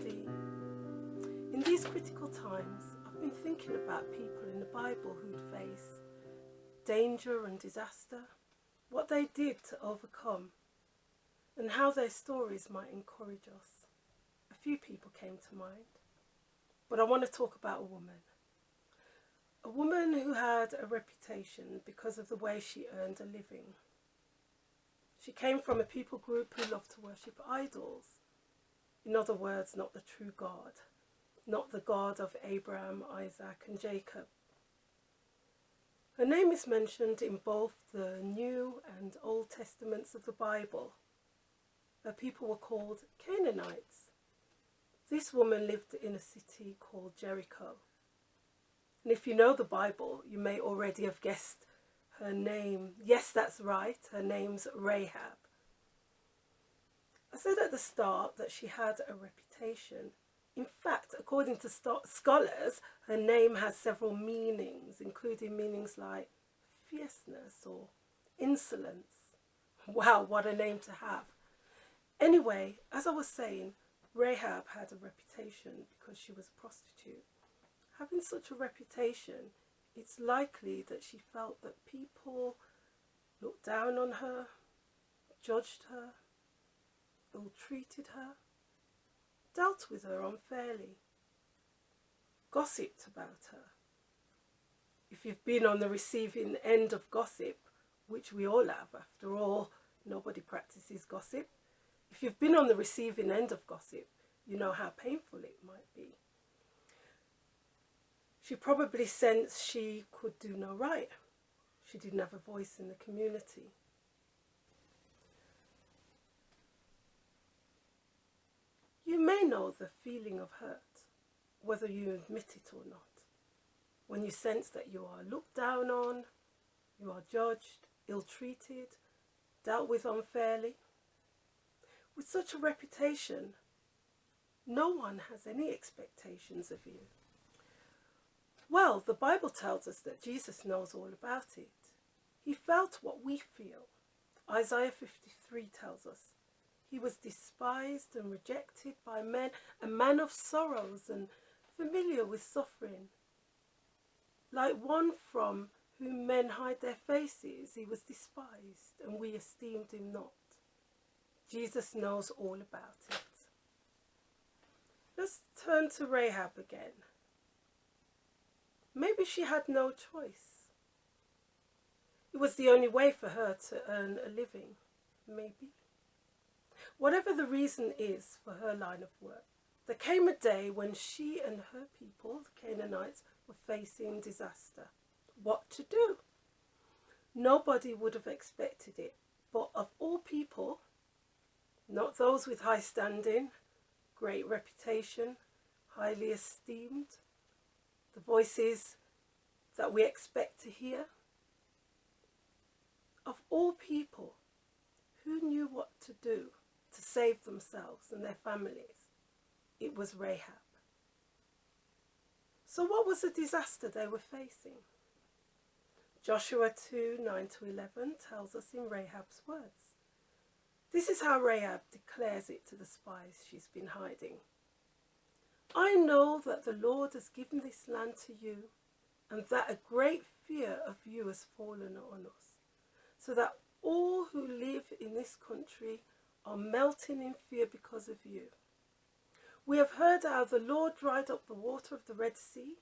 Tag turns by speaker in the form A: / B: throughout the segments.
A: see. In these critical times, I've been thinking about people in the Bible who'd faced danger and disaster, what they did to overcome, and how their stories might encourage us. A few people came to mind, but I want to talk about a woman. A woman who had a reputation because of the way she earned a living. She came from a people group who loved to worship idols. In other words, not the true God, not the God of Abraham, Isaac and Jacob. Her name is mentioned in both the New and Old Testaments of the Bible. Her people were called Canaanites. This woman lived in a city called Jericho. And if you know the Bible, you may already have guessed her name. Yes, that's right, her name's Rahab. I said at the start that she had a reputation. In fact, according to scholars, her name has several meanings, including meanings like fierceness or insolence. Wow, what a name to have. Anyway, as I was saying, Rahab had a reputation because she was a prostitute. Having such a reputation, it's likely that she felt that people looked down on her, judged her, ill-treated her, dealt with her unfairly, gossiped about her. If you've been on the receiving end of gossip, which we all have, after all, nobody practices gossip. If you've been on the receiving end of gossip, you know how painful it might be. She probably sensed she could do no right. She didn't have a voice in the community. You may know the feeling of hurt, whether you admit it or not, when you sense that you are looked down on, you are judged, ill-treated, dealt with unfairly. With such a reputation, no one has any expectations of you. Well, the Bible tells us that Jesus knows all about it. He felt what we feel. Isaiah 53 tells us, he was despised and rejected by men, a man of sorrows and familiar with suffering. Like one from whom men hide their faces, he was despised, and we esteemed him not. Jesus knows all about it. Let's turn to Rahab again. Maybe she had no choice. It was the only way for her to earn a living, maybe. Whatever the reason is for her line of work, there came a day when she and her people, the Canaanites, were facing disaster. What to do? Nobody would have expected it, but of all people, not those with high standing, great reputation, highly esteemed, the voices that we expect to hear. Of all people, who knew what to do to save themselves and their families? It was Rahab. So what was the disaster they were facing? Joshua 2:9-11 tells us in Rahab's words. This is how Rahab declares it to the spies she's been hiding. I know that the Lord has given this land to you, and that a great fear of you has fallen on us, so that all who live in this country are melting in fear because of you. We have heard how the Lord dried up the water of the Red Sea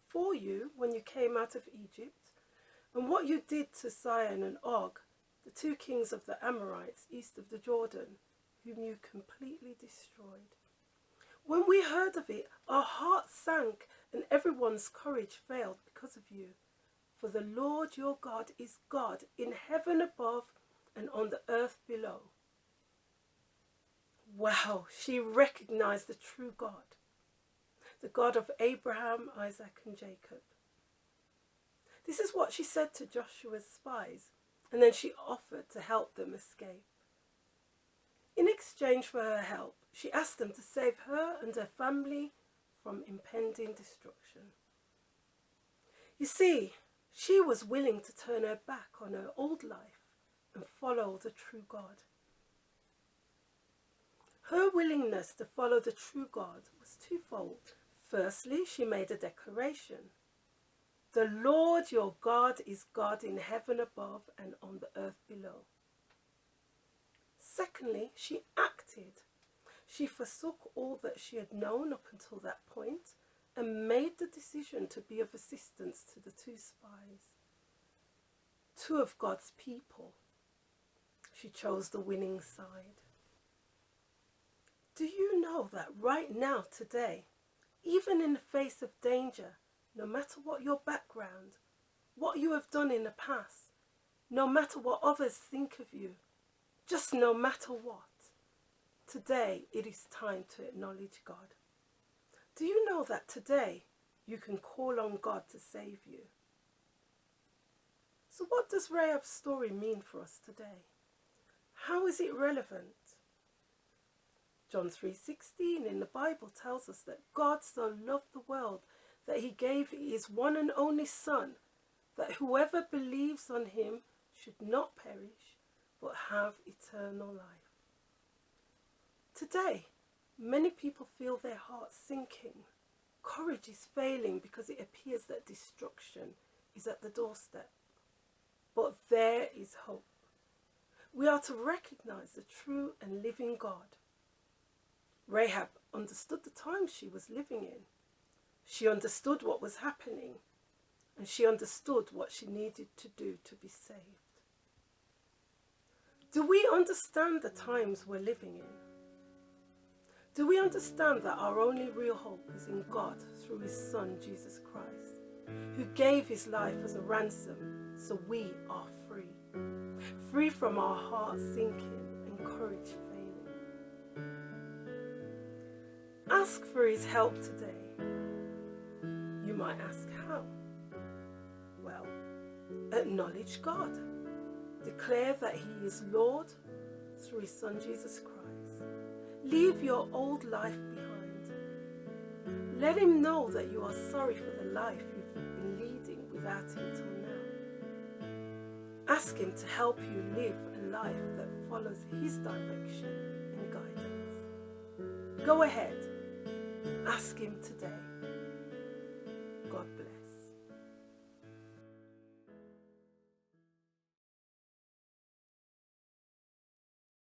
A: for you when you came out of Egypt, and what you did to Sihon and Og, the two kings of the Amorites east of the Jordan, whom you completely destroyed. When we heard of it, our hearts sank and everyone's courage failed because of you. For the Lord your God is God in heaven above and on the earth below. Wow, she recognized the true God, the God of Abraham, Isaac and Jacob. This is what she said to Joshua's spies, and then she offered to help them escape. In exchange for her help, she asked them to save her and her family from impending destruction. You see, she was willing to turn her back on her old life and follow the true God. Her willingness to follow the true God was twofold. Firstly, she made a declaration. The Lord your God is God in heaven above and on the earth below. Secondly, she acted. She forsook all that she had known up until that point and made the decision to be of assistance to the two spies, two of God's people. She chose the winning side. Do you know that right now, today, even in the face of danger, no matter what your background, what you have done in the past, no matter what others think of you, just no matter what, today it is time to acknowledge God. Do you know that today you can call on God to save you? So what does Rahab's story mean for us today? How is it relevant? John 3:16 in the Bible tells us that God so loved the world that he gave his one and only Son, that whoever believes on him should not perish, but have eternal life. Today, many people feel their hearts sinking. Courage is failing because it appears that destruction is at the doorstep. But there is hope. We are to recognize the true and living God. Rahab understood the times she was living in. She understood what was happening, and she understood what she needed to do to be saved. Do we understand the times we're living in? Do we understand that our only real hope is in God through his Son, Jesus Christ, who gave his life as a ransom so we are free? Free from our hearts sinking and courage failing. Ask for his help today. You might ask how? Well, acknowledge God. Declare that he is Lord through his Son Jesus Christ. Leave your old life behind. Let him know that you are sorry for the life you've been leading without him till now. Ask him to help you live a life that follows his direction and guidance. Go ahead. Ask him today. God bless.